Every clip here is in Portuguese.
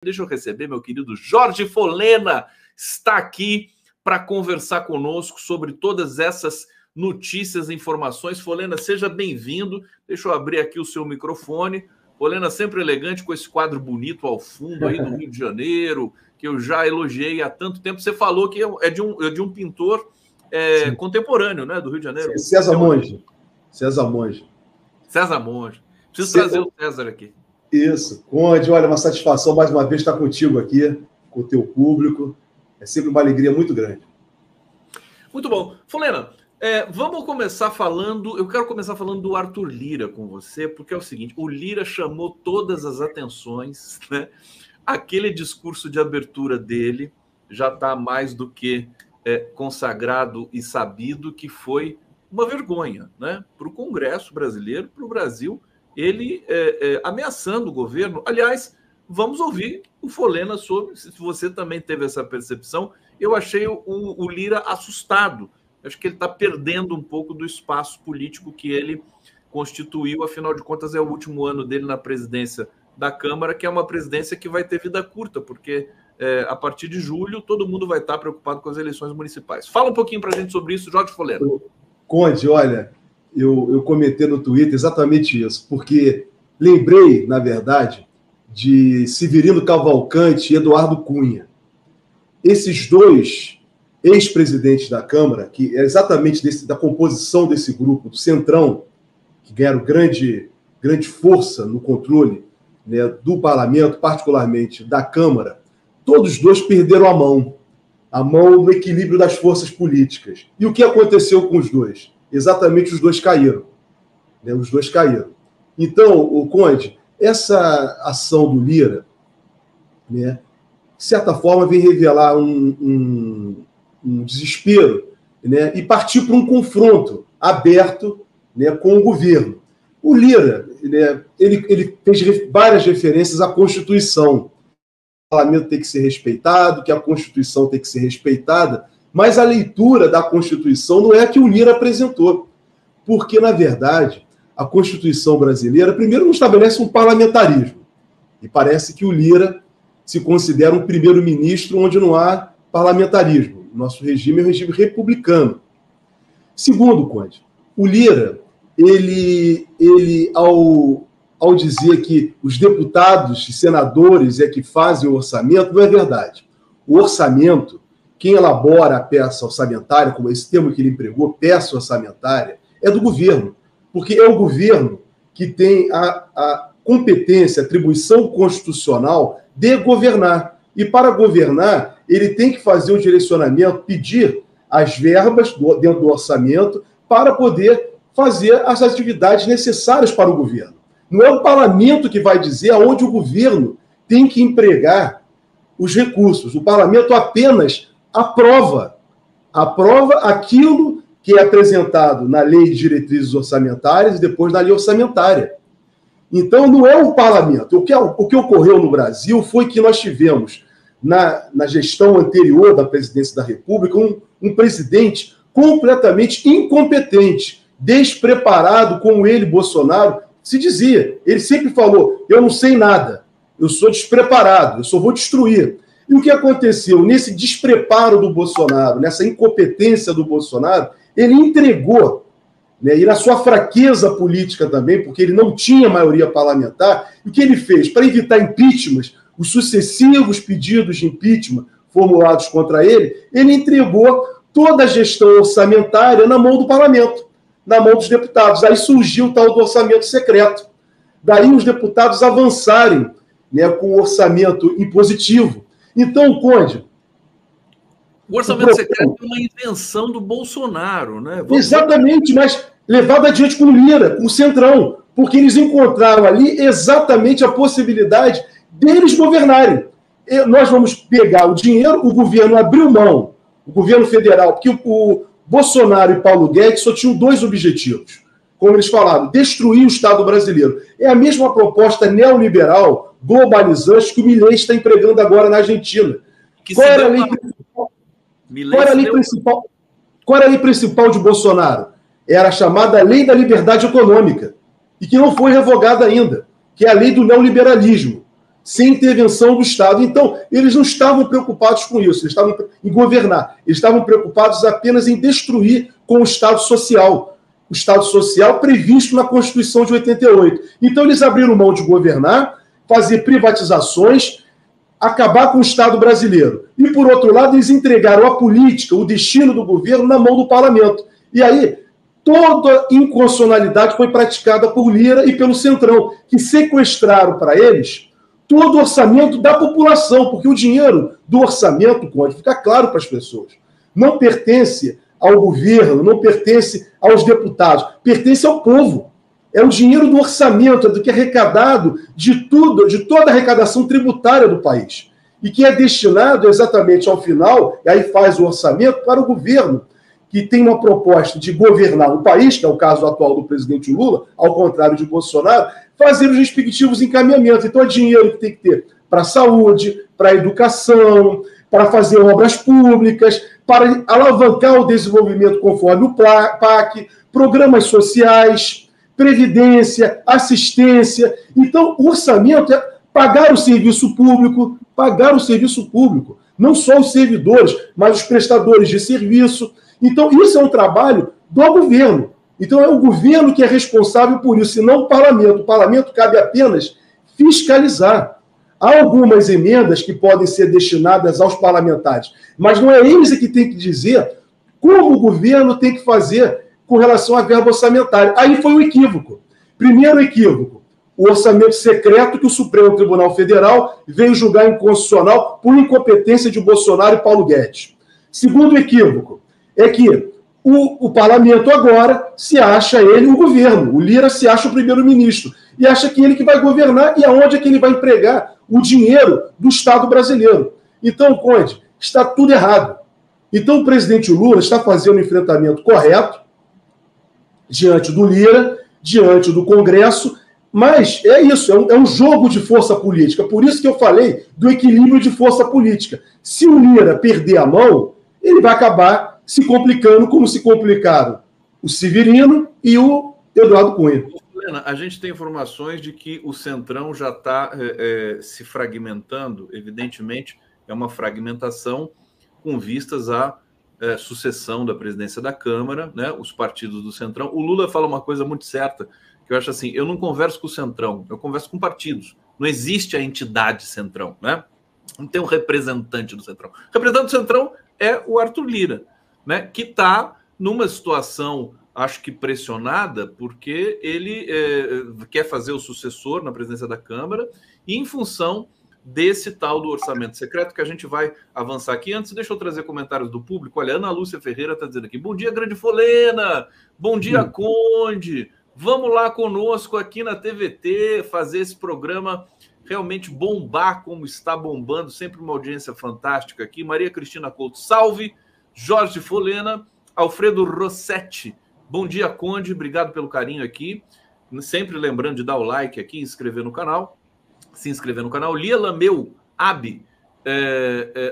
Deixa eu receber meu querido Jorge Folena, está aqui para conversar conosco sobre todas essas notícias e informações. Folena, seja bem-vindo. Deixa eu abrir aqui o seu microfone. Folena sempre elegante, com esse quadro bonito ao fundo aí do Rio de Janeiro, que eu já elogiei há tanto tempo. Você falou que é de um pintor contemporâneo, né, do Rio de Janeiro. César Monge. César Monge. César Monge. Preciso trazer o César aqui. Isso. Conde, olha, uma satisfação mais uma vez estar contigo aqui, com o teu público. É sempre uma alegria muito grande. Muito bom. Folena, vamos começar falando... Eu quero começar falando do Arthur Lira com você, porque é o seguinte, o Lira chamou todas as atenções, né? Aquele discurso de abertura dele já está mais do que consagrado e sabido que foi uma vergonha, né? Para o Congresso brasileiro, para o Brasil, ele ameaçando o governo. Aliás, vamos ouvir o Folena sobre, se você também teve essa percepção. Eu achei o Lira assustado. Acho que ele está perdendo um pouco do espaço político que ele constituiu. Afinal de contas, é o último ano dele na presidência da Câmara, que é uma presidência que vai ter vida curta, porque a partir de julho todo mundo vai estar preocupado com as eleições municipais. Fala um pouquinho para a gente sobre isso, Jorge Folena. Conde, olha... Eu comentei no Twitter exatamente isso, porque lembrei, na verdade, de Severino Cavalcante e Eduardo Cunha. Esses dois ex-presidentes da Câmara, que é exatamente da composição desse grupo, do Centrão, que ganharam grande força no controle, né, do parlamento, particularmente da Câmara, todos dois perderam a mão do equilíbrio das forças políticas. E o que aconteceu com os dois? Exatamente, os dois caíram. Né? Os dois caíram. Então, o Conde, essa ação do Lira, né, de certa forma, vem revelar um desespero, né, e partir para um confronto aberto, né, com o governo. O Lira, né, ele fez várias referências à Constituição. O parlamento tem que ser respeitado, que a Constituição tem que ser respeitada, mas a leitura da Constituição não é a que o Lira apresentou. Porque, na verdade, a Constituição brasileira, primeiro, não estabelece um parlamentarismo. E parece que o Lira se considera um primeiro-ministro onde não há parlamentarismo. O nosso regime é um regime republicano. Segundo, Conde, o Lira, ele ao dizer que os deputados e senadores é que fazem o orçamento, não é verdade. O orçamento, quem elabora a peça orçamentária, como esse termo que ele empregou, peça orçamentária, é do governo, porque é o governo que tem a competência, a atribuição constitucional de governar. E para governar, ele tem que fazer o direcionamento, pedir as verbas dentro do orçamento para poder fazer as atividades necessárias para o governo. Não é o parlamento que vai dizer aonde o governo tem que empregar os recursos. O parlamento apenas aprova aquilo que é apresentado na Lei de Diretrizes Orçamentárias e depois na Lei Orçamentária. Então, não é o parlamento. O que ocorreu no Brasil foi que nós tivemos, na gestão anterior da presidência da República, um presidente completamente incompetente, despreparado, como ele, Bolsonaro, se dizia. Ele sempre falou, eu não sei nada, eu sou despreparado, eu só vou destruir. E o que aconteceu? Nesse despreparo do Bolsonaro, nessa incompetência do Bolsonaro, ele entregou, né, e na sua fraqueza política também, porque ele não tinha maioria parlamentar, e o que ele fez? Para evitar impeachment, os sucessivos pedidos de impeachment formulados contra ele entregou toda a gestão orçamentária na mão do parlamento, na mão dos deputados. Aí surgiu o tal do orçamento secreto. Daí os deputados avançarem, né, com o orçamento impositivo. Então, Conde... O orçamento secreto é uma invenção do Bolsonaro, né? Exatamente, mas levado adiante com o Lira, com o Centrão, porque eles encontraram ali exatamente a possibilidade deles governarem. Nós vamos pegar o dinheiro, o governo abriu mão, o governo federal, porque o Bolsonaro e Paulo Guedes só tinham dois objetivos, como eles falaram, destruir o Estado brasileiro. É a mesma proposta neoliberal, globalizante, que o Milei está empregando agora na Argentina. Qual era a lei principal de Bolsonaro? Era a chamada Lei da Liberdade Econômica, e que não foi revogada ainda, que é a lei do neoliberalismo. sem intervenção do Estado. Então, eles não estavam preocupados com isso, eles estavam em governar, eles estavam preocupados apenas em destruir com o Estado Social. O Estado Social previsto na Constituição de 88. Então, eles abriram mão de governar, fazer privatizações, acabar com o Estado brasileiro. E, por outro lado, eles entregaram a política, o destino do governo, na mão do parlamento. E aí, toda inconstitucionalidade foi praticada por Lira e pelo Centrão, que sequestraram para eles todo o orçamento da população, porque o dinheiro do orçamento, Conde, fica claro para as pessoas, não pertence ao governo, não pertence aos deputados, pertence ao povo. É o dinheiro do orçamento, é do que é arrecadado de tudo, de toda a arrecadação tributária do país. E que é destinado exatamente ao final, e aí faz o orçamento para o governo, que tem uma proposta de governar o país, que é o caso atual do presidente Lula, ao contrário de Bolsonaro, fazer os respectivos encaminhamentos. Então é dinheiro que tem que ter para a saúde, para a educação, para fazer obras públicas, para alavancar o desenvolvimento conforme o PAC, programas sociais, previdência, assistência. Então, o orçamento é pagar o serviço público, não só os servidores, mas os prestadores de serviço. Então, isso é um trabalho do governo. Então, é o governo que é responsável por isso, e não o parlamento. O parlamento cabe apenas fiscalizar. Há algumas emendas que podem ser destinadas aos parlamentares, mas não é eles que têm que dizer como o governo tem que fazer com relação à verba orçamentária. Aí foi um equívoco. Primeiro equívoco, o orçamento secreto que o Supremo Tribunal Federal veio julgar inconstitucional por incompetência de Bolsonaro e Paulo Guedes. Segundo equívoco, é que o parlamento agora se acha ele o governo. O Lira se acha o primeiro-ministro e acha que ele que vai governar e aonde é que ele vai empregar o dinheiro do Estado brasileiro. Então, Conde, está tudo errado. Então, o presidente Lula está fazendo o enfrentamento correto diante do Lira, diante do Congresso, mas é isso, é um jogo de força política. Por isso que eu falei do equilíbrio de força política. Se o Lira perder a mão, ele vai acabar se complicando como se complicaram o Severino e o Eduardo Cunha. Helena, a gente tem informações de que o Centrão já está se fragmentando, evidentemente, é uma fragmentação com vistas à sucessão da presidência da Câmara, né, os partidos do Centrão. O Lula fala uma coisa muito certa, que eu acho assim, eu não converso com o Centrão, eu converso com partidos. Não existe a entidade Centrão, né? Não tem um representante do Centrão. O representante do Centrão é o Arthur Lira, né, que está numa situação, acho que pressionada, porque ele quer fazer o sucessor na presidência da Câmara e em função desse tal do orçamento secreto que a gente vai avançar aqui. Antes, deixa eu trazer comentários do público. Olha, Ana Lúcia Ferreira está dizendo aqui, bom dia, grande Folena, bom dia, Conde, vamos lá conosco aqui na TVT, fazer esse programa realmente bombar como está bombando, sempre uma audiência fantástica aqui. Maria Cristina Couto, salve, Jorge Folena, Alfredo Rossetti, bom dia, Conde, obrigado pelo carinho aqui, sempre lembrando de dar o like aqui, se inscrever no canal. Lia Lameu, Abi,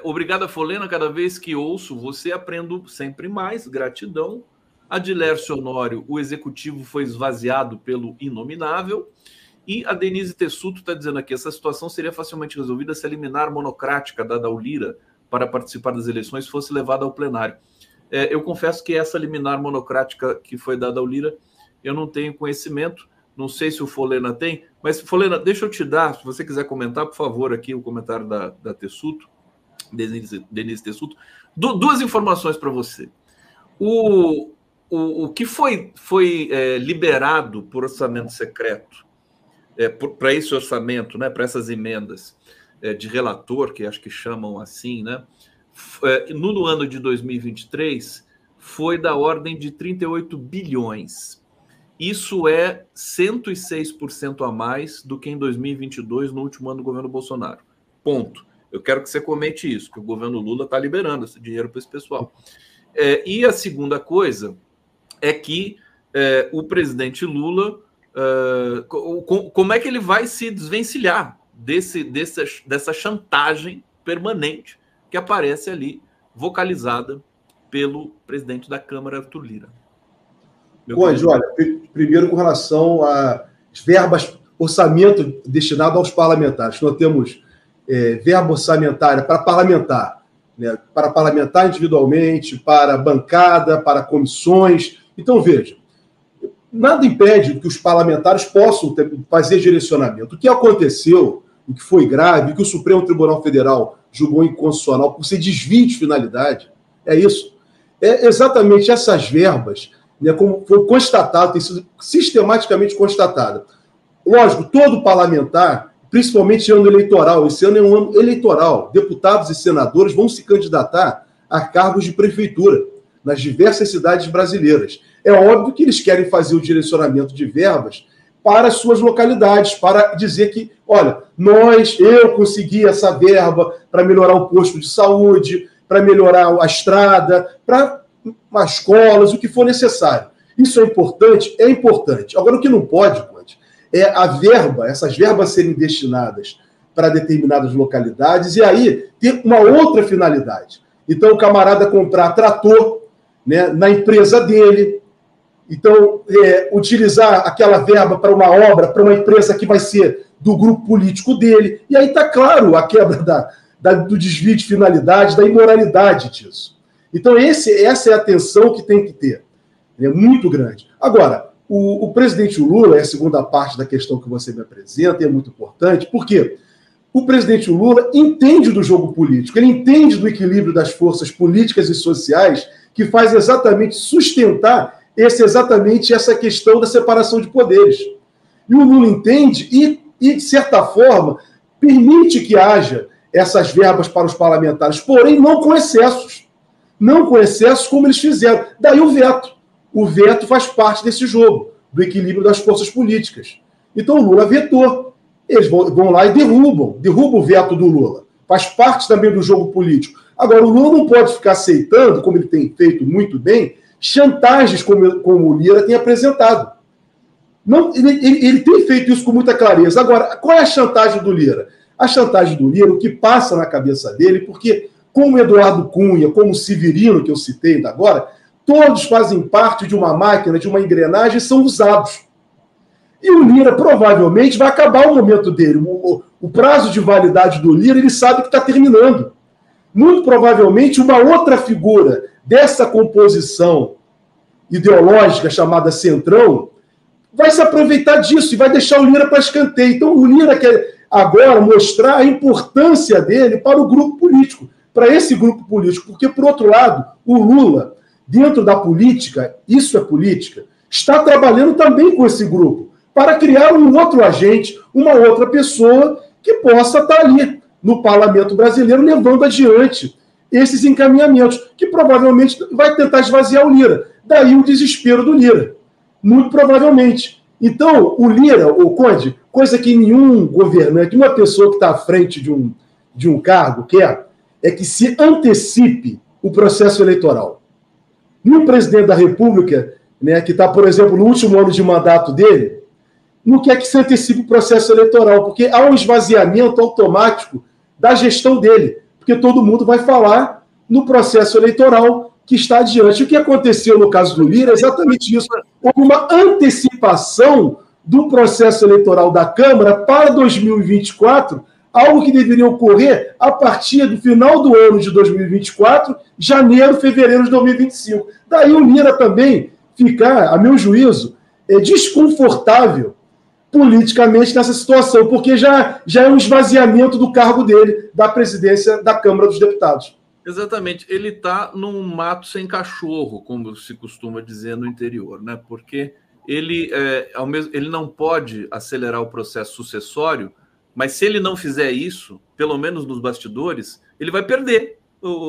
obrigado a Folena, cada vez que ouço você aprendo sempre mais, gratidão. Adilércio Honório, o executivo foi esvaziado pelo inominável. E a Denise Tessuto está dizendo aqui, essa situação seria facilmente resolvida se a liminar monocrática dada ao Lira para participar das eleições fosse levada ao plenário. Eu confesso que essa liminar monocrática que foi dada ao Lira, eu não tenho conhecimento, não sei se o Folena tem, mas, Folena, deixa eu te dar, se você quiser comentar, por favor, aqui o comentário da Tessuto, Denise Tessuto. Duas informações para você. O que foi liberado por orçamento secreto, para esse orçamento, né, para essas emendas de relator, que acho que chamam assim, né, no ano de 2023, foi da ordem de 38 bilhões. Isso é 106% a mais do que em 2022, no último ano do governo Bolsonaro. Ponto. Eu quero que você comente isso, que o governo Lula está liberando esse dinheiro para esse pessoal. E a segunda coisa é que o presidente Lula, como é que ele vai se desvencilhar dessa chantagem permanente que aparece ali, vocalizada pelo presidente da Câmara, Arthur Lira? Conde, olha, primeiro com relação às verbas orçamento destinado aos parlamentares. Nós temos verba orçamentária para parlamentar, né? Para parlamentar individualmente, para bancada, para comissões. Então, veja, nada impede que os parlamentares possam fazer direcionamento. O que aconteceu, o que foi grave, o que o Supremo Tribunal Federal julgou inconstitucional por ser desvio de finalidade, é isso. É exatamente essas verbas, né, como foi constatado, tem sido sistematicamente constatado. Lógico, todo parlamentar, principalmente ano eleitoral, esse ano é um ano eleitoral, deputados e senadores vão se candidatar a cargos de prefeitura nas diversas cidades brasileiras. É óbvio que eles querem fazer o direcionamento de verbas para as suas localidades, para dizer que, olha, eu consegui essa verba para melhorar o posto de saúde, para melhorar a estrada, para as escolas, o que for necessário. Isso é importante? É importante. Agora, o que não pode, Conde, é a verba, essas verbas serem destinadas para determinadas localidades e aí ter uma outra finalidade. Então, o camarada comprar trator, né, na empresa dele, então, utilizar aquela verba para uma obra, para uma empresa que vai ser do grupo político dele, e aí está claro a quebra do desvio de finalidade, da imoralidade disso. Então, essa é a tensão que tem que ter. É muito grande. Agora, o presidente Lula, é a segunda parte da questão que você me apresenta, e é muito importante, porque o presidente Lula entende do jogo político, ele entende do equilíbrio das forças políticas e sociais que faz exatamente sustentar exatamente essa questão da separação de poderes. E o Lula entende e, de certa forma, permite que haja essas verbas para os parlamentares, porém não com excessos. Não com excessos como eles fizeram. Daí o veto. O veto faz parte desse jogo, do equilíbrio das forças políticas. Então o Lula vetou. Eles vão lá e derrubam o veto do Lula. Faz parte também do jogo político. Agora, o Lula não pode ficar aceitando, como ele tem feito muito bem, chantagens como o Lira tem apresentado. Não, ele tem feito isso com muita clareza. Agora, qual é a chantagem do Lira? A chantagem do Lira, o que passa na cabeça dele, porque como Eduardo Cunha, como Severino, que eu citei ainda agora, todos fazem parte de uma máquina, de uma engrenagem, são usados. E o Lira provavelmente vai acabar o momento dele. O prazo de validade do Lira, ele sabe que está terminando. Muito provavelmente uma outra figura dessa composição ideológica chamada Centrão vai se aproveitar disso e vai deixar o Lira para escanteio. Então o Lira quer agora mostrar a importância dele para o grupo político, para esse grupo político, porque, por outro lado, o Lula, dentro da política, isso é política, está trabalhando também com esse grupo, para criar um outro agente, uma outra pessoa que possa estar ali no parlamento brasileiro levando adiante esses encaminhamentos, que provavelmente vai tentar esvaziar o Lira. Daí o desespero do Lira. Muito provavelmente. Então, o Lira, o Conde, coisa que nenhum governante, uma pessoa que está à frente de um cargo quer, é que se antecipe o processo eleitoral. E o presidente da República, né, que está, por exemplo, no último ano de mandato dele, não quer que se antecipe o processo eleitoral, porque há um esvaziamento automático da gestão dele, porque todo mundo vai falar no processo eleitoral que está adiante. O que aconteceu no caso do Lira é exatamente isso. Houve uma antecipação do processo eleitoral da Câmara para 2024, algo que deveria ocorrer a partir do final do ano de 2024, janeiro, fevereiro de 2025. Daí o Lira também ficar, a meu juízo, desconfortável politicamente nessa situação, porque já é um esvaziamento do cargo dele, da presidência da Câmara dos Deputados. Exatamente. Ele está num mato sem cachorro, como se costuma dizer no interior, né? Porque ele não pode acelerar o processo sucessório, mas se ele não fizer isso, pelo menos nos bastidores, ele vai perder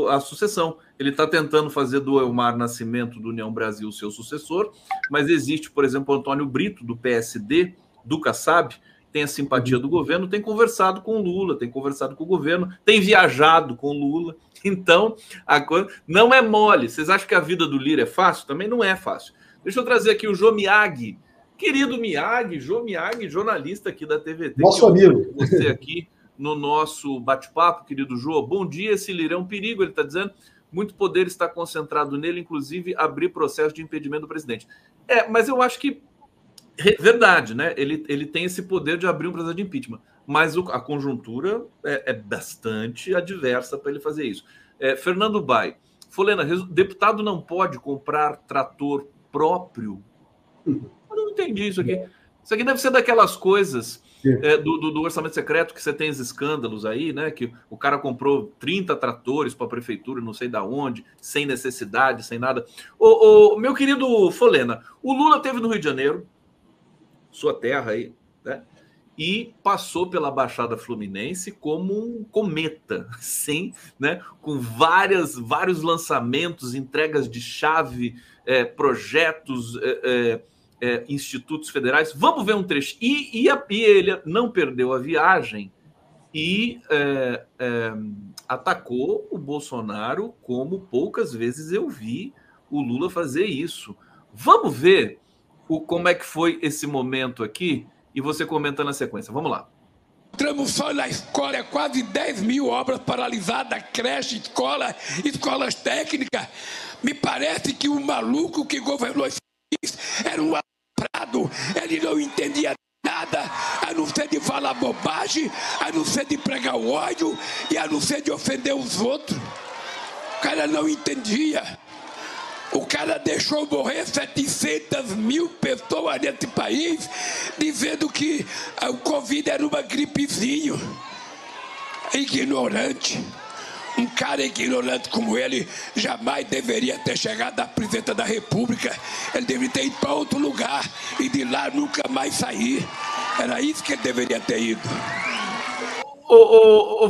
a sucessão. Ele está tentando fazer do Elmar Nascimento, do União Brasil, seu sucessor, mas existe, por exemplo, o Antônio Brito, do PSD, do Kassab, tem a simpatia do governo, tem conversado com o Lula, tem conversado com o governo, tem viajado com o Lula. Então, a coisa não é mole. Vocês acham que a vida do Lira é fácil? Também não é fácil. Deixa eu trazer aqui o Jô Miyagi, querido Miyagi, Jô Miyagi, jornalista aqui da TVT. Nosso amigo. Você aqui no nosso bate-papo, querido Jô. Bom dia, esse Lira é um perigo, ele está dizendo. Muito poder está concentrado nele, inclusive abrir processo de impedimento do presidente. Mas eu acho que Verdade, né? Ele tem esse poder de abrir um processo de impeachment, mas a conjuntura é bastante adversa para ele fazer isso. Fernando Bai, Folena, deputado não pode comprar trator próprio? Eu não entendi isso aqui. Isso aqui deve ser daquelas coisas do orçamento secreto que você tem os escândalos aí, né? Que o cara comprou 30 tratores para a prefeitura, não sei da onde, sem necessidade, sem nada. Meu querido Folena, o Lula teve no Rio de Janeiro, sua terra aí, né? E passou pela Baixada Fluminense como um cometa, sim, né? Com vários lançamentos, entregas de chave, projetos, institutos federais. Vamos ver um trecho. E ele não perdeu a viagem e atacou o Bolsonaro como poucas vezes eu vi o Lula fazer isso. Vamos ver como é que foi esse momento aqui e você comenta na sequência. Vamos lá. Entramos só na escola, quase 10 mil obras paralisadas, creche, escolas técnicas. Me parece que o maluco que governou esse país era um aprado. Ele não entendia nada, a não ser de falar bobagem, a não ser de pregar o ódio e a não ser de ofender os outros. O cara não entendia. O cara deixou morrer 700 mil pessoas nesse país, dizendo que o Covid era uma gripezinha. Ignorante. Um cara ignorante como ele jamais deveria ter chegado à presidência da República. Ele deveria ter ido para outro lugar e de lá nunca mais sair. Era isso que ele deveria ter ido.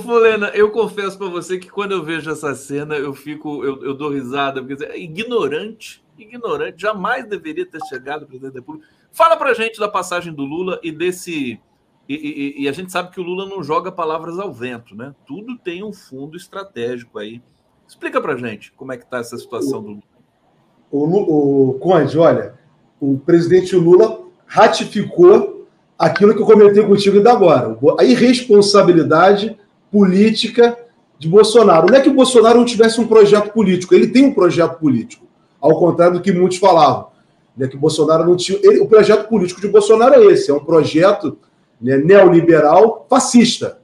Folena, eu confesso para você que quando eu vejo essa cena, eu dou risada, porque é ignorante, jamais deveria ter chegado ao presidente da República. Fala pra gente da passagem do Lula e desse... E a gente sabe que o Lula não joga palavras ao vento, né? Tudo tem um fundo estratégico aí. Explica pra gente como é que tá essa situação do Lula. Conde, olha, o presidente Lula ratificou aquilo que eu comentei contigo ainda agora, a irresponsabilidade política de Bolsonaro. Não é que o Bolsonaro não tivesse um projeto político, ele tem um projeto político, ao contrário do que muitos falavam. Não é que o Bolsonaro não tinha... o projeto político de Bolsonaro é esse, é um projeto, né, neoliberal fascista.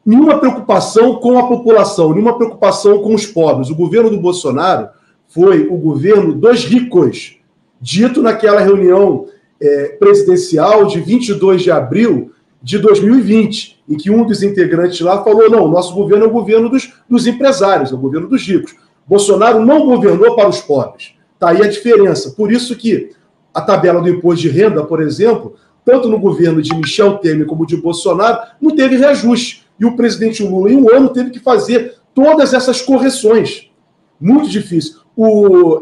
Nenhuma preocupação com a população, nenhuma preocupação com os pobres. O governo do Bolsonaro foi o governo dos ricos, dito naquela reunião presidencial de 22 de abril de 2020, em que um dos integrantes lá falou: não, nosso governo é o governo dos empresários, é o governo dos ricos. Bolsonaro não governou para os pobres. Está aí a diferença. Por isso que a tabela do imposto de renda, por exemplo, tanto no governo de Michel Temer como de Bolsonaro, não teve reajuste. E o presidente Lula, em um ano, teve que fazer todas essas correções. Muito difícil.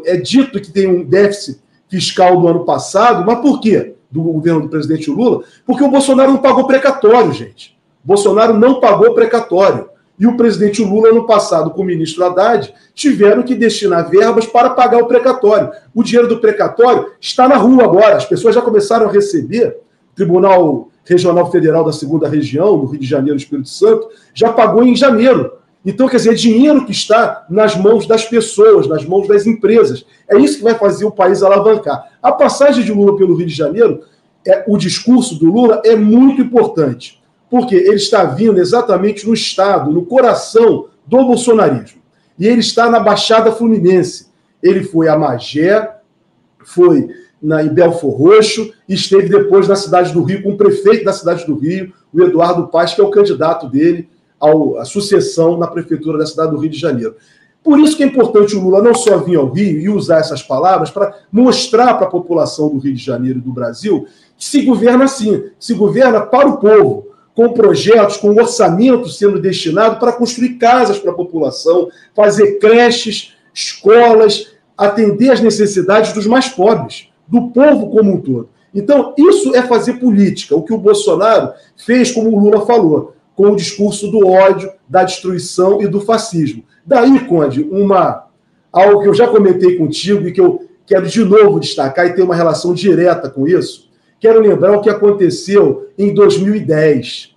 É dito que tem um déficit fiscal do ano passado, mas por quê? Do governo do presidente Lula? Porque o Bolsonaro não pagou precatório, gente. Bolsonaro não pagou precatório. E o presidente Lula, ano passado, com o ministro Haddad, tiveram que destinar verbas para pagar o precatório. O dinheiro do precatório está na rua agora. As pessoas já começaram a receber. O Tribunal Regional Federal da 2ª Região, no Rio de Janeiro e Espírito Santo, já pagou em janeiro. Então, quer dizer, é dinheiro que está nas mãos das pessoas, nas mãos das empresas. É isso que vai fazer o país alavancar. A passagem de Lula pelo Rio de Janeiro, o discurso do Lula é muito importante, porque ele está vindo exatamente no estado, no coração do bolsonarismo. E ele está na Baixada Fluminense. Ele foi a Magé, foi em Belfor Roxo, e esteve depois na cidade do Rio, com o prefeito da cidade do Rio, o Eduardo Paes, que é o candidato dele à sucessão na prefeitura da cidade do Rio de Janeiro. Por isso que é importante o Lula não só vir ao Rio e usar essas palavras para mostrar para a população do Rio de Janeiro e do Brasil que se governa assim, se governa para o povo, com projetos, com orçamento sendo destinado para construir casas para a população, fazer creches, escolas, atender às necessidades dos mais pobres, do povo como um todo. Então, isso é fazer política, o que o Bolsonaro fez, como o Lula falou, com o discurso do ódio, da destruição e do fascismo. Daí, Conde, algo que eu já comentei contigo e que eu quero de novo destacar e ter uma relação direta com isso. Quero lembrar o que aconteceu em 2010.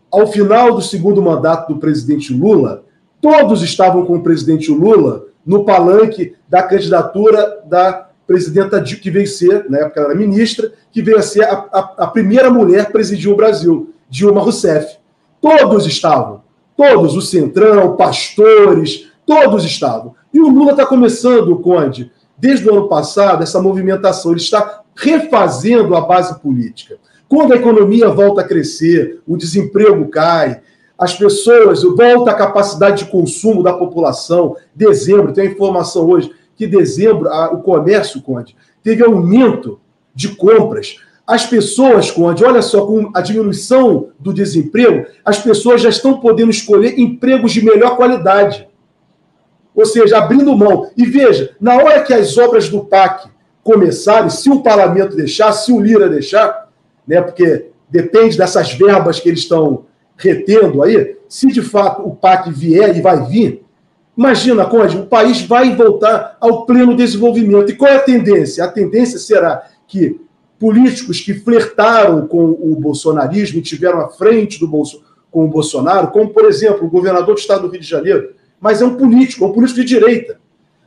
Ao final do segundo mandato do presidente Lula, todos estavam com o presidente Lula no palanque da candidatura da presidenta que veio ser, na época ela era ministra, que veio a ser a primeira mulher que presidiu o Brasil, Dilma Rousseff. Todos estavam, todos, o Centrão, pastores, todos estavam. E o Lula está começando, Conde, desde o ano passado, essa movimentação. Ele está refazendo a base política. Quando a economia volta a crescer, o desemprego cai, as pessoas, volta a capacidade de consumo da população. Dezembro, tem a informação hoje que dezembro, o comércio, Conde, teve aumento de compras. As pessoas, Conde, olha só, com a diminuição do desemprego, as pessoas já estão podendo escolher empregos de melhor qualidade. Ou seja, abrindo mão. E veja, na hora que as obras do PAC começarem, se o parlamento deixar, se o Lira deixar, né, porque depende dessas verbas que eles estão retendo aí, se de fato o PAC vier e vai vir, imagina, Conde, o país vai voltar ao pleno desenvolvimento. E qual é a tendência? A tendência será que políticos que flertaram com o bolsonarismo e tiveram à frente com o Bolsonaro, como, por exemplo, o governador do estado do Rio de Janeiro, mas é um político de direita.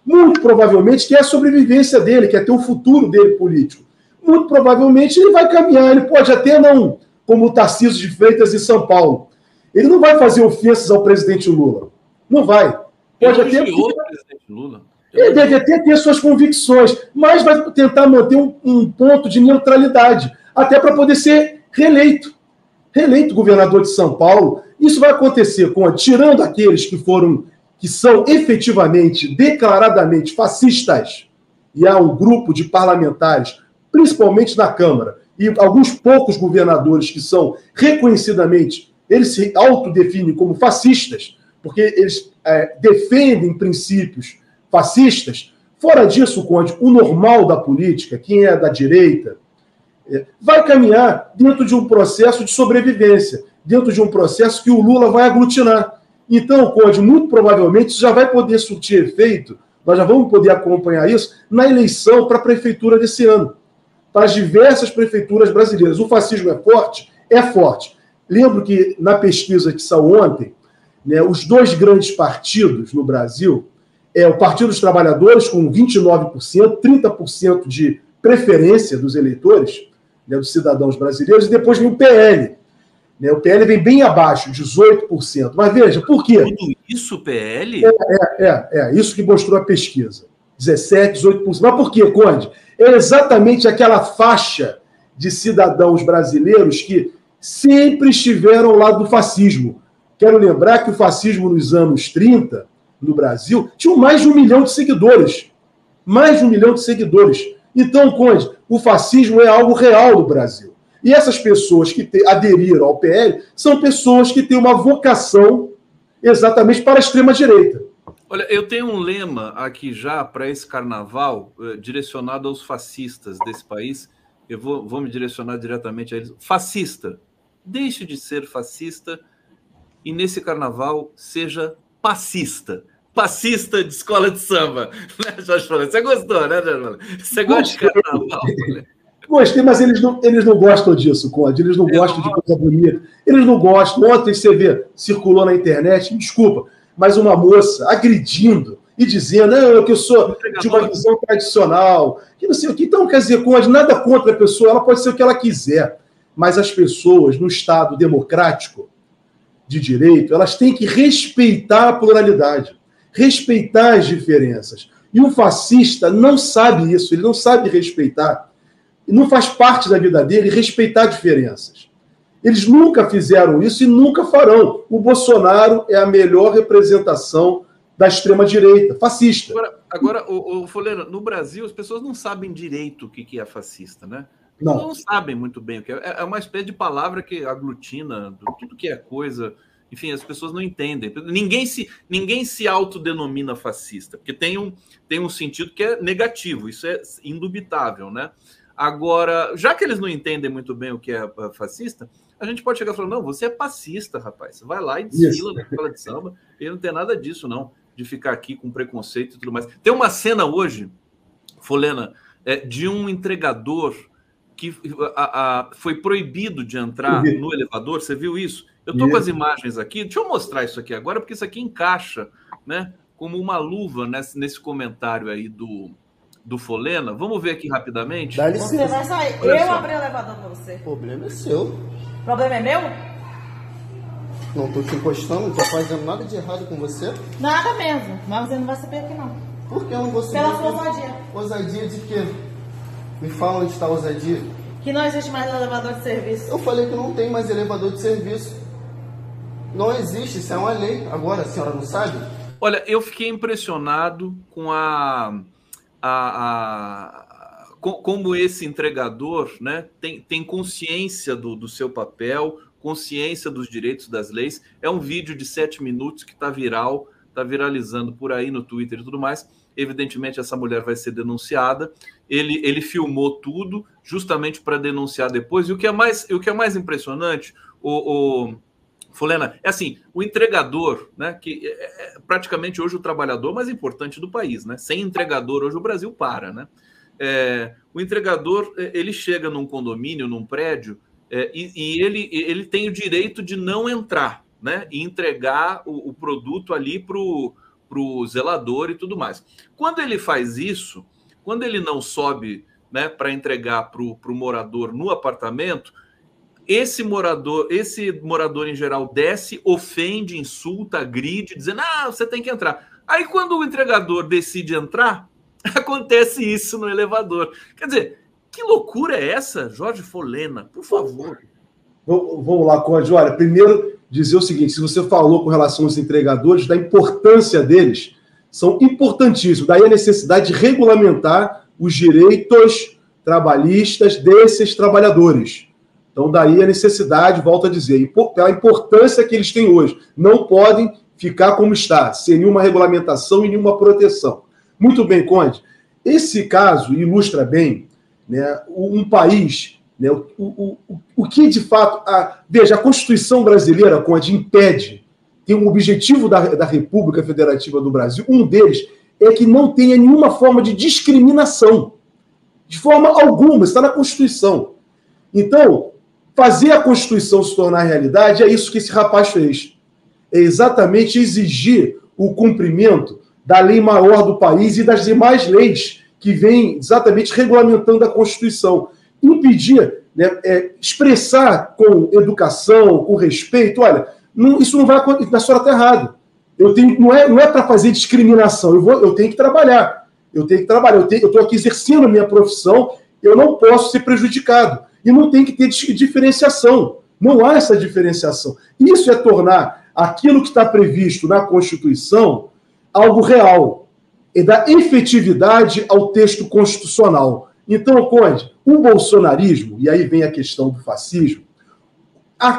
Muito provavelmente quer a sobrevivência dele, quer ter o futuro dele político. Muito provavelmente ele vai caminhar, ele pode até não, como o Tarcísio de Freitas em São Paulo. Ele não vai fazer ofensas ao presidente Lula. Não vai. Pode até... presidente Lula. Ele deve até ter suas convicções, mas vai tentar manter um ponto de neutralidade, até para poder ser reeleito governador de São Paulo. Isso vai acontecer tirando aqueles que são efetivamente, declaradamente fascistas, e há um grupo de parlamentares, principalmente na Câmara, e alguns poucos governadores que são reconhecidamente, eles se autodefinem como fascistas, porque eles defendem princípios fascistas. Fora disso, Conde, o normal da política, quem é da direita, vai caminhar dentro de um processo de sobrevivência, dentro de um processo que o Lula vai aglutinar. Então, Conde, muito provavelmente isso já vai poder surtir efeito, nós já vamos poder acompanhar isso na eleição para a prefeitura desse ano, para as diversas prefeituras brasileiras. O fascismo é forte? É forte. Lembro que na pesquisa que saiu ontem, né, os dois grandes partidos no Brasil é o Partido dos Trabalhadores, com 29%, 30% de preferência dos eleitores, né, dos cidadãos brasileiros, e depois vem o PL. Né, o PL vem bem abaixo, 18%. Mas veja, por quê? Tudo isso, PL? Isso que mostrou a pesquisa. 17%, 18%. Mas por quê, Conde? É exatamente aquela faixa de cidadãos brasileiros que sempre estiveram ao lado do fascismo. Quero lembrar que o fascismo nos anos 30, no Brasil, tinha mais de 1 milhão de seguidores. Mais de 1 milhão de seguidores. Então, Conde, o fascismo é algo real no Brasil. E essas pessoas que aderiram ao PL são pessoas que têm uma vocação exatamente para a extrema-direita. Olha, eu tenho um lema aqui já para esse carnaval, direcionado aos fascistas desse país. Eu vou me direcionar diretamente a eles. Fascista, deixe de ser fascista e nesse carnaval seja passista. Passista de escola de samba. Né, Jorge Falei? Você gostou, né, Jorge? Você gosta de carnaval? Gostei, mas eles não gostam disso, Conde. Eles não gostam de coisa bonita. Eles não gostam. Ontem você vê, circulou na internet, desculpa, mas uma moça agredindo e dizendo que eu sou de uma visão tradicional, que não sei o que. Então, quer dizer, Conde, nada contra a pessoa, ela pode ser o que ela quiser, mas as pessoas, no Estado democrático de direito, elas têm que respeitar a pluralidade, respeitar as diferenças. E o fascista não sabe isso, ele não sabe respeitar. E não faz parte da vida dele respeitar diferenças. Eles nunca fizeram isso e nunca farão. O Bolsonaro é a melhor representação da extrema-direita, fascista. Agora Folena, no Brasil, as pessoas não sabem direito o que é fascista, né? Não sabem muito bem o que é. É uma espécie de palavra que aglutina tudo que é coisa. Enfim, as pessoas não entendem. Ninguém se autodenomina fascista, porque tem um sentido que é negativo, isso é indubitável, né? Agora, já que eles não entendem muito bem o que é fascista, a gente pode chegar e falar, não, você é passista, rapaz. Você vai lá e desfila na escola de samba, e não tem nada disso, não, de ficar aqui com preconceito e tudo mais. Tem uma cena hoje, Folena, de um entregador que foi proibido de entrar no elevador. Você viu isso? Eu estou com as imagens aqui. Deixa eu mostrar isso aqui agora, porque isso aqui encaixa, né, como uma luva nesse comentário aí do Folena. Vamos ver aqui rapidamente. Dá licença. Você vai sair. Eu abri o elevador pra você. O problema é seu. O problema é meu? Não tô te encostando, não tô fazendo nada de errado com você. Nada mesmo. Mas você não vai saber aqui, não. Por que eu não vou subir? Pela sua ousadia. Ousadia de quê? Me fala onde está a ousadia. Que não existe mais elevador de serviço. Eu falei que não tem mais elevador de serviço. Não existe, isso é uma lei. Agora, a senhora não sabe? Olha, eu fiquei impressionado com como esse entregador, né, tem consciência do seu papel, consciência dos direitos das leis. É um vídeo de 7 minutos que está viralizando por aí no Twitter e tudo mais. Evidentemente, essa mulher vai ser denunciada. Ele filmou tudo justamente para denunciar depois. E o que é mais impressionante, Folena, é assim, o entregador, né, que é praticamente hoje o trabalhador mais importante do país, né? Sem entregador, hoje o Brasil para, né? O entregador, ele chega num condomínio, num prédio, e ele tem o direito de não entrar, né? E entregar o produto ali para o zelador e tudo mais. Quando ele faz isso, quando ele não sobe, né, para entregar para o morador no apartamento, esse morador em geral desce, ofende, insulta, agride, dizendo, você tem que entrar. Aí quando o entregador decide entrar, acontece isso no elevador. Quer dizer, que loucura é essa, Jorge Folena? Por favor. Vamos lá, Conde. Olha, primeiro dizer o seguinte, se você falou com relação aos entregadores, da importância deles, são importantíssimos. Daí a necessidade de regulamentar os direitos trabalhistas desses trabalhadores. Então, daí a necessidade, volto a dizer, pela importância que eles têm hoje. Não podem ficar como está, sem nenhuma regulamentação e nenhuma proteção. Muito bem, Conde. Esse caso ilustra bem, né, um país, né, o que de fato... Veja, a Constituição brasileira, Conde, impede, tem um objetivo da República Federativa do Brasil, um deles é que não tenha nenhuma forma de discriminação. De forma alguma, está na Constituição. Então, fazer a Constituição se tornar realidade é isso que esse rapaz fez. É exatamente exigir o cumprimento da lei maior do país e das demais leis que vêm exatamente regulamentando a Constituição. Impedir, né, expressar com educação, com respeito. Olha, isso não vai acontecer, a senhora está errado. Não é para fazer discriminação, eu tenho que trabalhar. Eu estou aqui exercendo a minha profissão, eu não posso ser prejudicado. E não tem que ter diferenciação. Não há essa diferenciação. Isso é tornar aquilo que está previsto na Constituição algo real. É dar efetividade ao texto constitucional. Então, Conde, o bolsonarismo, e aí vem a questão do fascismo,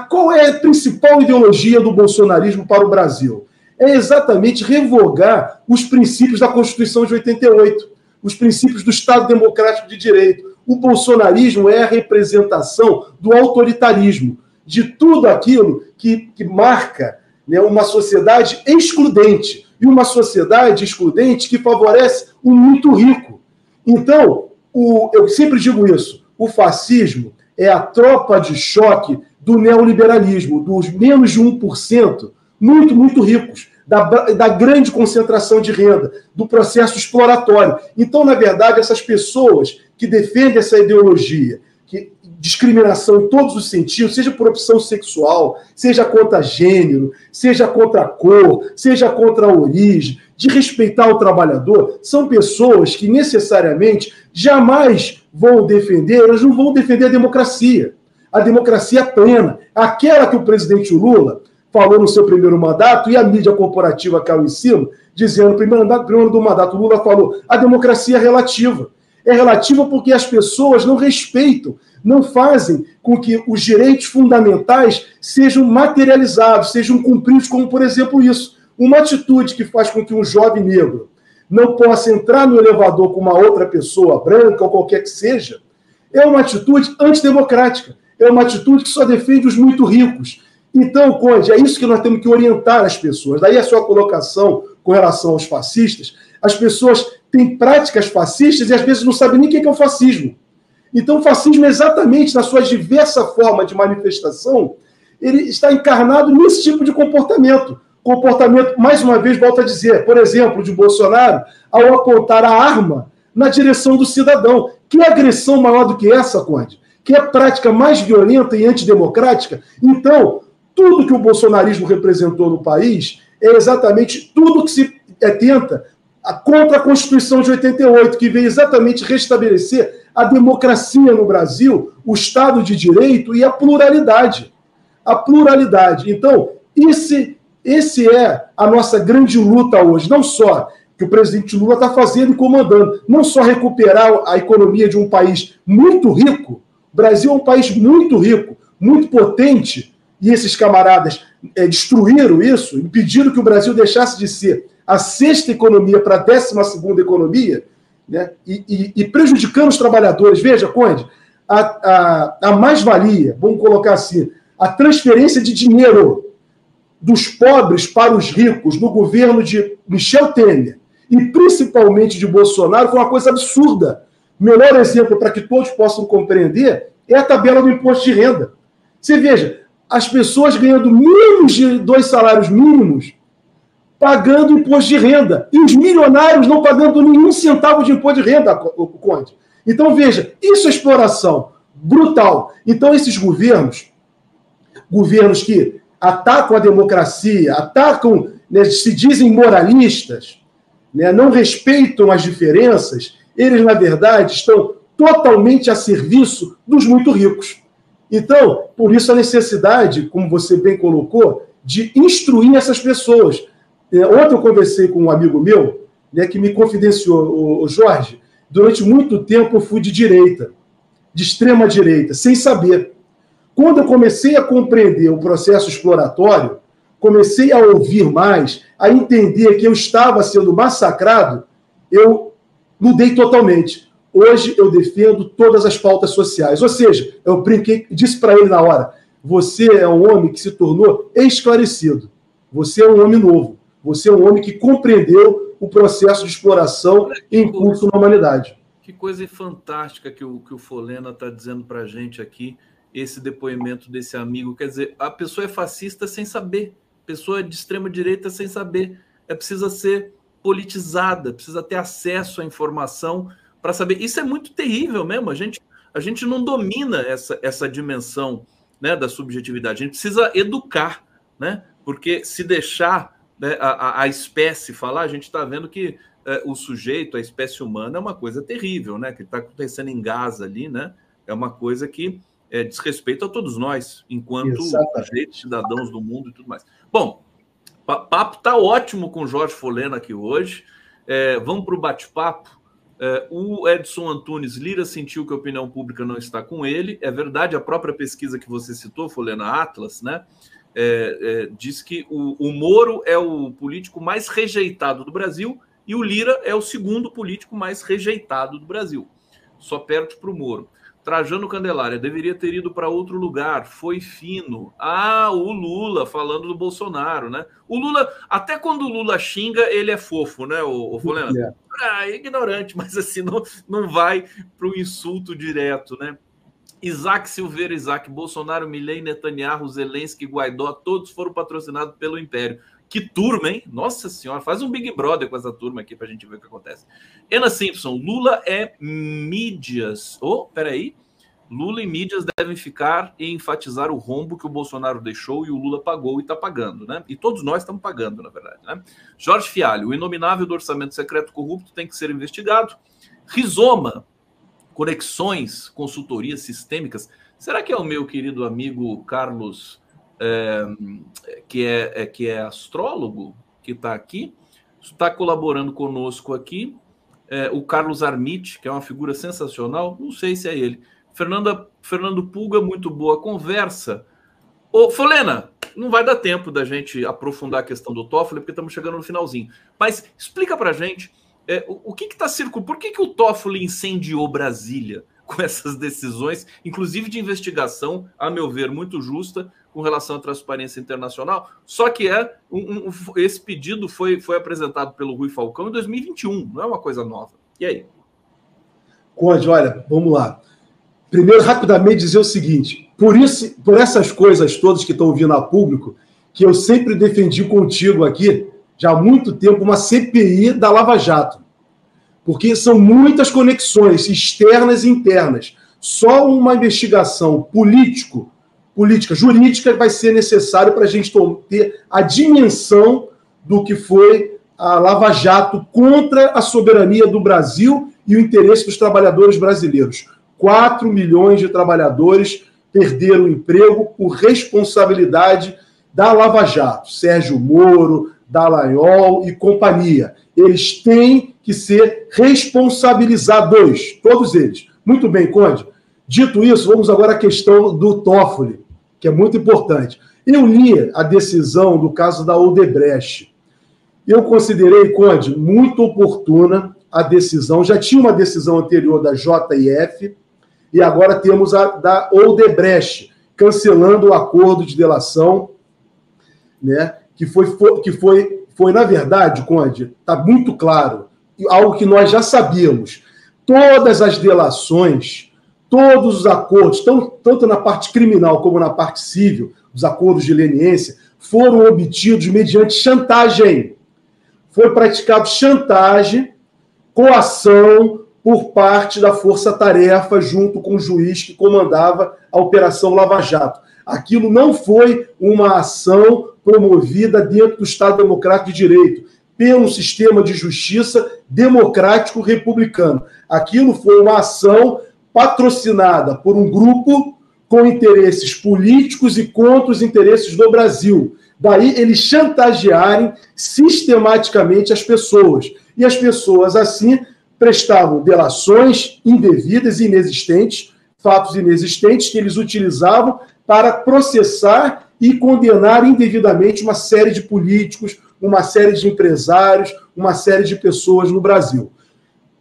qual é a principal ideologia do bolsonarismo para o Brasil? É exatamente revogar os princípios da Constituição de 88, os princípios do Estado Democrático de Direito. O bolsonarismo é a representação do autoritarismo, de tudo aquilo que marca, né, uma sociedade excludente, e uma sociedade excludente que favorece o muito rico. Então, eu sempre digo isso, o fascismo é a tropa de choque do neoliberalismo, dos menos de 1%, muito, muito ricos, da grande concentração de renda, do processo exploratório. Então, na verdade, essas pessoas que defendem essa ideologia, discriminação em todos os sentidos, seja por opção sexual, seja contra gênero, seja contra a cor, seja contra a origem, de respeitar o trabalhador, são pessoas que necessariamente jamais vão defender, elas não vão defender a democracia plena, aquela que o presidente Lula falou no seu primeiro mandato, e a mídia corporativa caiu em cima, dizendo, no primeiro do mandato, Lula falou, a democracia é relativa. É relativa porque as pessoas não respeitam, não fazem com que os direitos fundamentais sejam materializados, sejam cumpridos, como, por exemplo, isso. Uma atitude que faz com que um jovem negro não possa entrar no elevador com uma outra pessoa branca ou qualquer que seja, é uma atitude antidemocrática, é uma atitude que só defende os muito ricos. Então, Conde, é isso que nós temos que orientar as pessoas. Daí a sua colocação com relação aos fascistas, as pessoas têm práticas fascistas e às vezes não sabem nem o que é o fascismo. Então, o fascismo, exatamente na sua diversa forma de manifestação, ele está encarnado nesse tipo de comportamento. Comportamento, mais uma vez, volto a dizer, por exemplo, de Bolsonaro, ao apontar a arma na direção do cidadão. Que agressão maior do que essa, Conde? Que é a prática mais violenta e antidemocrática? Então, tudo que o bolsonarismo representou no país é exatamente tudo que se tenta contra a Constituição de 88, que veio exatamente restabelecer a democracia no Brasil, o Estado de Direito e a pluralidade. A pluralidade. Então, esse é a nossa grande luta hoje. Não só que o presidente Lula está fazendo e comandando, não só recuperar a economia de um país muito rico. O Brasil é um país muito rico, muito potente, e esses camaradas destruíram isso, impediram que o Brasil deixasse de ser a 6ª economia para a 12ª economia, né? E prejudicando os trabalhadores. Veja, Conde, a mais-valia, vamos colocar assim, a transferência de dinheiro dos pobres para os ricos no governo de Michel Temer e principalmente de Bolsonaro foi uma coisa absurda. O melhor exemplo para que todos possam compreender é a tabela do imposto de renda. Você veja, as pessoas ganhando menos de 2 salários mínimos pagando imposto de renda e os milionários não pagando nenhum centavo de imposto de renda, Conde. Então, veja, isso é exploração brutal. Então, esses governos que atacam a democracia, atacam, né, se dizem moralistas, né, não respeitam as diferenças, eles, na verdade, estão totalmente a serviço dos muito ricos. Então, por isso a necessidade, como você bem colocou, de instruir essas pessoas. Ontem eu conversei com um amigo meu, né, que me confidenciou, o Jorge, durante muito tempo eu fui de direita, de extrema direita, sem saber. Quando eu comecei a compreender o processo exploratório, comecei a ouvir mais, a entender que eu estava sendo massacrado, eu mudei totalmente. Hoje eu defendo todas as pautas sociais. Ou seja, eu brinquei, disse para ele na hora, você é um homem que se tornou esclarecido. Você é um homem novo. Você é um homem que compreendeu o processo de exploração em curso na humanidade. Que coisa fantástica que o Folena está dizendo para a gente aqui, esse depoimento desse amigo. Quer dizer, a pessoa é fascista sem saber, a pessoa é de extrema-direita sem saber. Precisa ser politizada, precisa ter acesso à informação para saber. Isso é muito terrível mesmo. A gente não domina essa dimensão, né, da subjetividade. A gente precisa educar, né? Porque se deixar, né, a espécie falar, a gente está vendo que o sujeito, a espécie humana, é uma coisa terrível, né? Que está acontecendo em Gaza ali, né? É uma coisa que diz respeito a todos nós, enquanto sujeitos, cidadãos do mundo e tudo mais. Bom, o papo está ótimo com o Jorge Folena aqui hoje. Vamos para o bate-papo. O Edson Antunes Lira sentiu que a opinião pública não está com ele. É verdade, a própria pesquisa que você citou, Folena Atlas, né? Diz que o Moro é o político mais rejeitado do Brasil e o Lira é o segundo político mais rejeitado do Brasil. Só perde para o Moro. Trajano Candelária deveria ter ido para outro lugar, foi fino. O Lula falando do Bolsonaro, né? O Lula, até quando o Lula xinga, ele é fofo, né, o Folena? É ignorante, mas assim, não vai para o insulto direto, né? Isaac Silveira, Bolsonaro, Milei, Netanyahu, Zelensky, Guaidó, todos foram patrocinados pelo Império. Que turma, hein? Nossa Senhora, faz um Big Brother com essa turma aqui pra gente ver o que acontece. Ana Simpson, Lula é mídias. Peraí. Lula e mídias devem ficar e enfatizar o rombo que o Bolsonaro deixou e o Lula pagou e está pagando, né? E todos nós estamos pagando, na verdade, né? Jorge Fialho, o inominável do orçamento secreto corrupto tem que ser investigado. Rizoma, conexões, consultorias sistêmicas. Será que é o meu querido amigo Carlos... que é astrólogo, que está aqui, está colaborando conosco aqui, o Carlos Armite, que é uma figura sensacional, não sei se é ele. Fernando Pulga, muito boa conversa. Folena, não vai dar tempo da gente aprofundar a questão do Toffoli, porque estamos chegando no finalzinho. Mas explica para a gente o que está circulando, por que o Toffoli incendiou Brasília com essas decisões, inclusive de investigação, a meu ver, muito justa, com relação à transparência internacional, só que esse pedido foi apresentado pelo Rui Falcão em 2021, não é uma coisa nova. E aí? Conde, olha, vamos lá. Primeiro, rapidamente, dizer o seguinte, por essas coisas todas que estão vindo a público, que eu sempre defendi contigo aqui, já há muito tempo, uma CPI da Lava Jato. porque são muitas conexões externas e internas. Só uma investigação política, jurídica, vai ser necessário para a gente ter a dimensão do que foi a Lava Jato contra a soberania do Brasil e o interesse dos trabalhadores brasileiros. 4 milhões de trabalhadores perderam o emprego por responsabilidade da Lava Jato. Sérgio Moro, Dallagnol e companhia. Eles têm que ser responsabilizados, todos eles. Muito bem, Conde. Dito isso, vamos agora à questão do Toffoli, que é muito importante. Eu li a decisão do caso da Odebrecht. Eu considerei, Conde, muito oportuna a decisão. Já tinha uma decisão anterior da JF e agora temos a da Odebrecht, cancelando o acordo de delação, né, que foi, na verdade, Conde, está muito claro, algo que nós já sabíamos. Todas as delações, todos os acordos, tanto na parte criminal como na parte civil, os acordos de leniência, foram obtidos mediante chantagem. Foi praticado chantagem, coação por parte da Força-Tarefa junto com o juiz que comandava a Operação Lava Jato. Aquilo não foi uma ação promovida dentro do Estado Democrático de Direito, pelo sistema de justiça democrático republicano. Aquilo foi uma ação patrocinada por um grupo com interesses políticos e contra os interesses do Brasil. Daí eles chantagearem sistematicamente as pessoas. E as pessoas, assim, prestavam delações indevidas e inexistentes, fatos inexistentes que eles utilizavam para processar e condenar indevidamente uma série de políticos, uma série de empresários, uma série de pessoas no Brasil.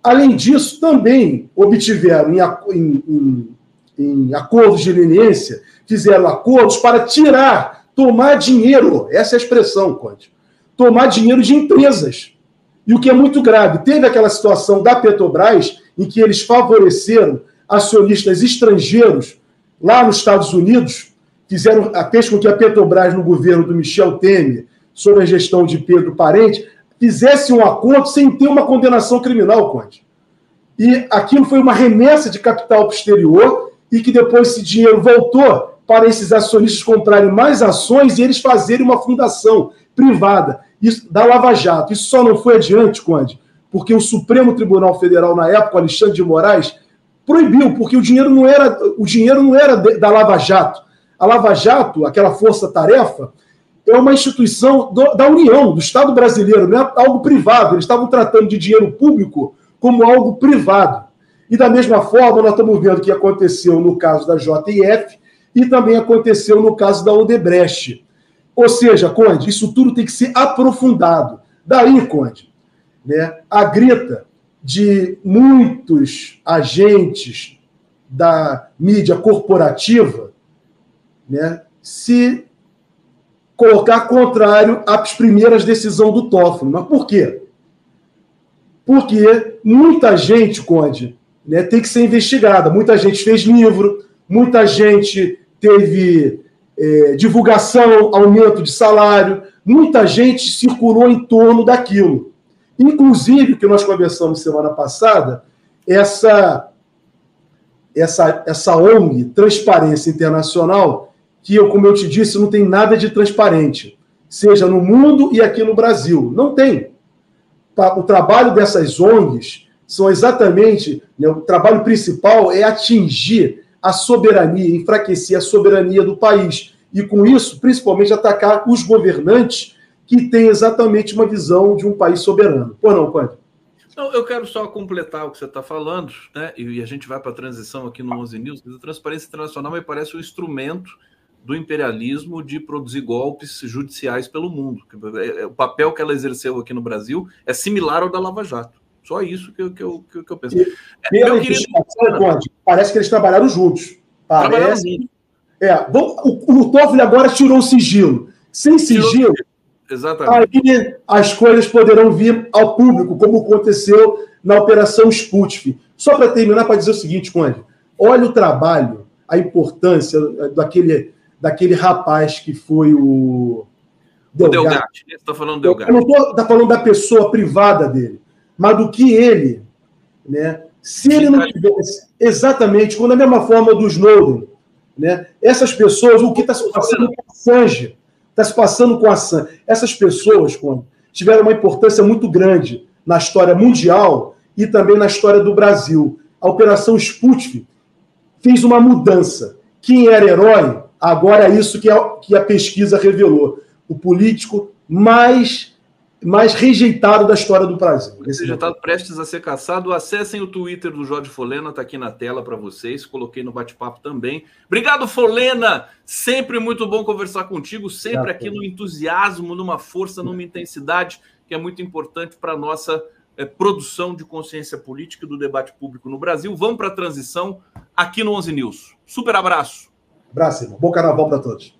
Além disso, também obtiveram em acordos de leniência, fizeram acordos para tomar dinheiro, essa é a expressão, Conde, tomar dinheiro de empresas. E o que é muito grave, teve aquela situação da Petrobras em que eles favoreceram acionistas estrangeiros lá nos Estados Unidos, fez com que a Petrobras, no governo do Michel Temer, sob a gestão de Pedro Parente, fizesse um acordo sem ter uma condenação criminal, Conde. E aquilo foi uma remessa de capital para o exterior e que depois esse dinheiro voltou para esses acionistas comprarem mais ações e eles fazerem uma fundação privada da Lava Jato. Isso só não foi adiante, Conde, porque o Supremo Tribunal Federal, na época, Alexandre de Moraes, proibiu, porque o dinheiro não era da Lava Jato. A Lava Jato, aquela força-tarefa, é uma instituição da União, do Estado brasileiro, não é algo privado. Eles estavam tratando de dinheiro público como algo privado. E da mesma forma, nós estamos vendo o que aconteceu no caso da JF e também aconteceu no caso da Odebrecht. Ou seja, Conde, isso tudo tem que ser aprofundado. Daí, Conde, né, a grita de muitos agentes da mídia corporativa, né, se colocar contrário às primeiras decisões do Toffoli. Mas por quê? Porque muita gente, Conde, né, tem que ser investigada. Muita gente fez livro, muita gente teve divulgação, aumento de salário, muita gente circulou em torno daquilo. Inclusive, o que nós conversamos semana passada, essa ONG, Transparência Internacional, que, como eu te disse, não tem nada de transparente, seja no mundo e aqui no Brasil. Não tem. O trabalho dessas ONGs são exatamente, né, o trabalho principal é atingir a soberania, enfraquecer a soberania do país. E, com isso, principalmente, atacar os governantes que têm exatamente uma visão de um país soberano. Ou não, Conde? Não, eu quero só completar o que você está falando, né? E a gente vai para a transição aqui no 11 News. A Transparência Internacional me parece um instrumento do imperialismo de produzir golpes judiciais pelo mundo. O papel que ela exerceu aqui no Brasil é similar ao da Lava Jato. Só isso que eu penso. Pela investigação, Conde, parece que eles trabalharam juntos. Parece. O Toffoli agora tirou o sigilo. Sem sigilo, exatamente, aí as coisas poderão vir ao público, como aconteceu na Operação Sputnik. Só para terminar, para dizer o seguinte, Conde, olha o trabalho, a importância daquele rapaz que foi o Delgatti. Você está falando do Delgatti. Eu não estou falando da pessoa privada dele, mas do que ele né? Se ele não tivesse exatamente, da mesma forma do Snowden, né? Essas pessoas, o que está se passando com a Assange, está se passando com a Assange, essas pessoas tiveram uma importância muito grande na história mundial e também na história do Brasil. A Operação Sputnik fez uma mudança. Quem era herói, agora é isso que a pesquisa revelou. O político mais rejeitado da história do Brasil. Rejeitado, prestes a ser caçado. Acessem o Twitter do Jorge Folena, está aqui na tela para vocês. Coloquei no bate-papo também. Obrigado, Folena! Sempre muito bom conversar contigo, sempre aqui no entusiasmo, numa força, numa intensidade que é muito importante para a nossa produção de consciência política e do debate público no Brasil. Vamos para a transição aqui no 11 News. Super abraço. Abraço, irmão. Bom carnaval para todos.